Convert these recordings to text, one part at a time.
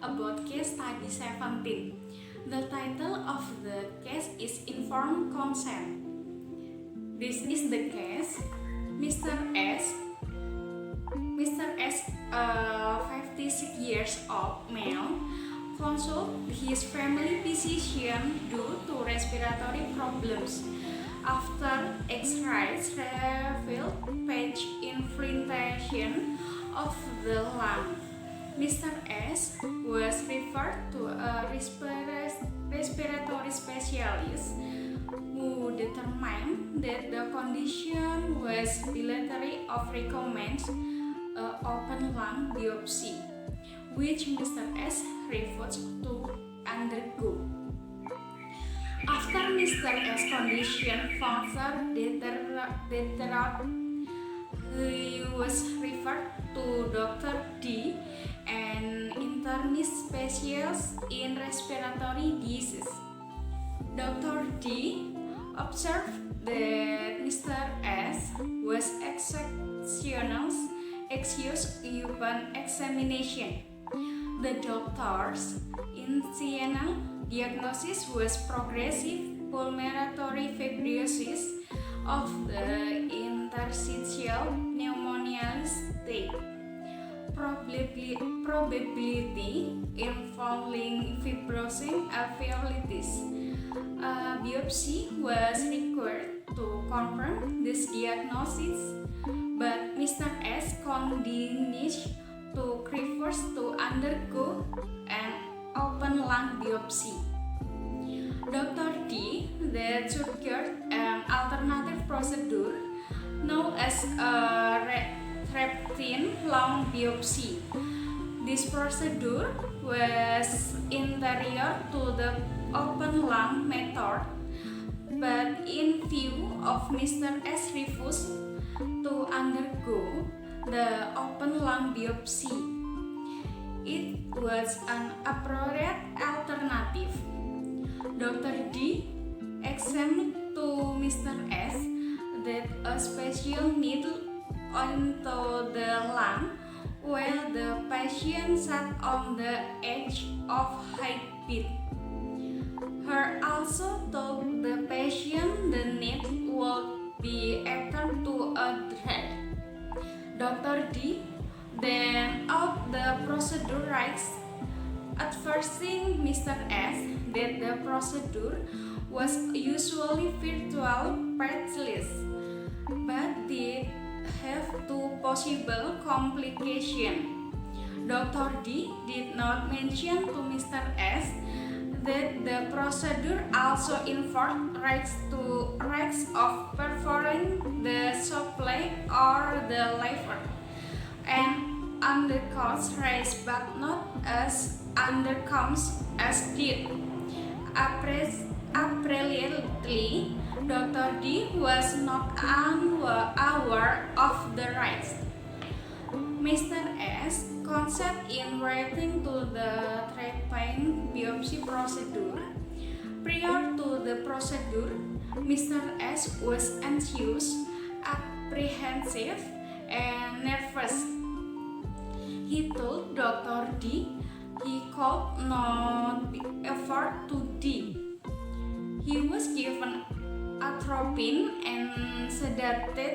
about case study 17. The title of the case is Informed Consent. This is the case. Mr. S, a 56 years old male, consulted his family physician due to respiratory problems. After X-rays revealed patch infiltration of the lung, Mr. S was referred to a respiratory specialist who determined that the condition was bilateral of recommends open lung biopsy, which Mr. S refused to undergo. After Mr. S' condition further deteriorated, he was referred to Dr. D, an internist specialist in respiratory disease. Dr. D observed that Mr. S was exceptional upon examination. The doctor's initial diagnosis was progressive pulmonary fibrosis of the interstitial pneumonia state. Probability involving fibrosing alveolitis. A biopsy was required to confirm this diagnosis, but Mr. S continued to refuse to undergo an open lung biopsy. Dr. D then suggested an alternative procedure known as a routine lung biopsy. This procedure was inferior to the open lung method, but in view of Mr. S' refusal to undergo the open lung biopsy, it was an appropriate alternative. Dr. D explained to Mr. S that a special needle into the lung while the patient sat on the edge of high beat. Her also told the patient the needle would be attached to a thread. Dr. D then out the procedure rights, advising Mr. S that the procedure was usually virtual painless, but did have two possible complications. Dr. D did not mention to Mr. S that the procedure also involved risks of perforating the supply or the liver, and undergoes risk but not as undercomes as did. Apparently, Dr. D was not aware of the rights. Mr. S consent in writing to the treatment biopsy procedure. Prior to the procedure, Mr. S was anxious, apprehensive, and nervous. He told Dr. D he could not afford to die. He was given atropine and sedated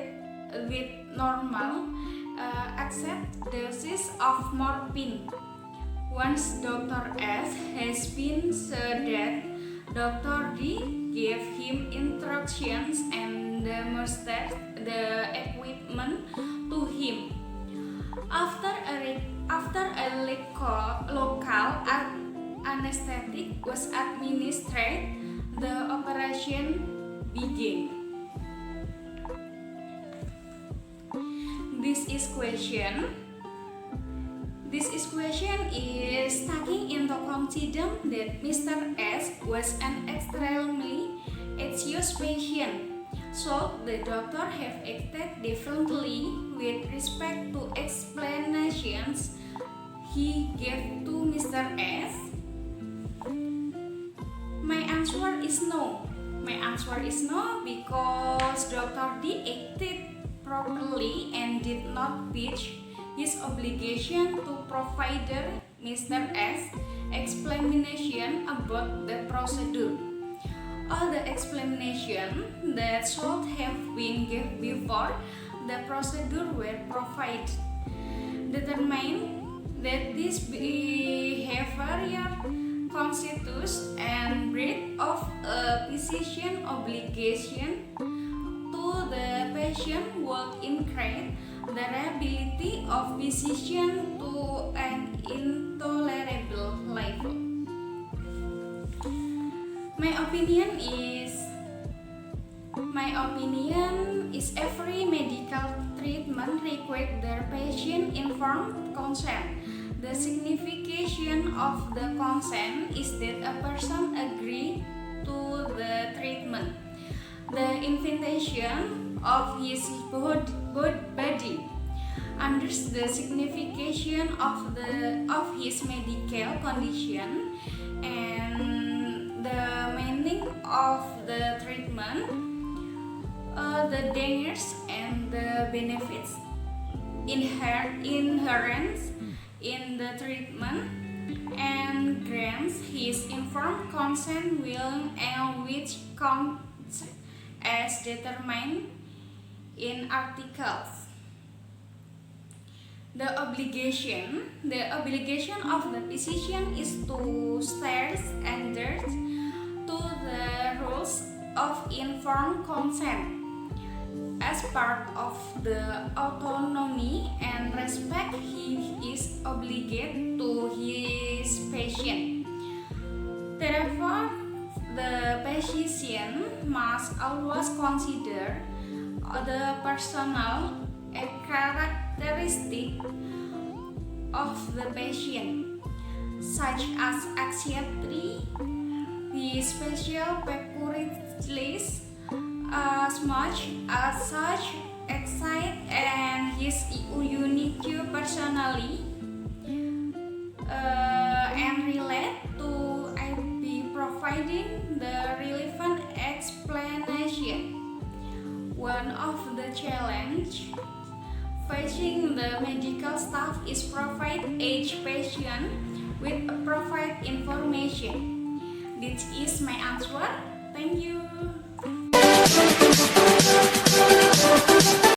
with normal accept doses of morphine. Once Dr. S has been sedated, Dr. D gave him instructions and demonstrated the equipment to him. After a local anesthetic was administered, the operation began. This question is taking into consideration that Mr. S was an extremely anxious patient, so the doctor have acted differently with respect to explanations he gave to Mr. S. My answer is no. Because Dr. D acted properly and did not breach his obligation to provide Mr. S explanation about the procedure. All the explanation that should have been given before the procedure were provided. Determine that this behavior constitutes and breach of a physician obligation to the patient would increase the liability of physician to an intolerable level. My opinion is every medical treatment requires the patient informed consent. The signification of the consent is that a person agrees to the treatment. The invitation of his body under the signification of his medical condition and the meaning of the treatment, the dangers and the benefits inherent in the treatment, and grants his informed consent will and which counts as determined in articles. The obligation of the physician is to stay under to the rules of informed consent as part of the autonomy and respect he is obligated to his patient. Therefore, the physician must always consider the personal characteristics of the patient, such as anxiety, his special peculiarities, as much as such excite and his unique personality, and relate to be providing the relevant explanation. One of the challenges facing the medical staff is provide each patient with appropriate information. This is my answer. Thank you.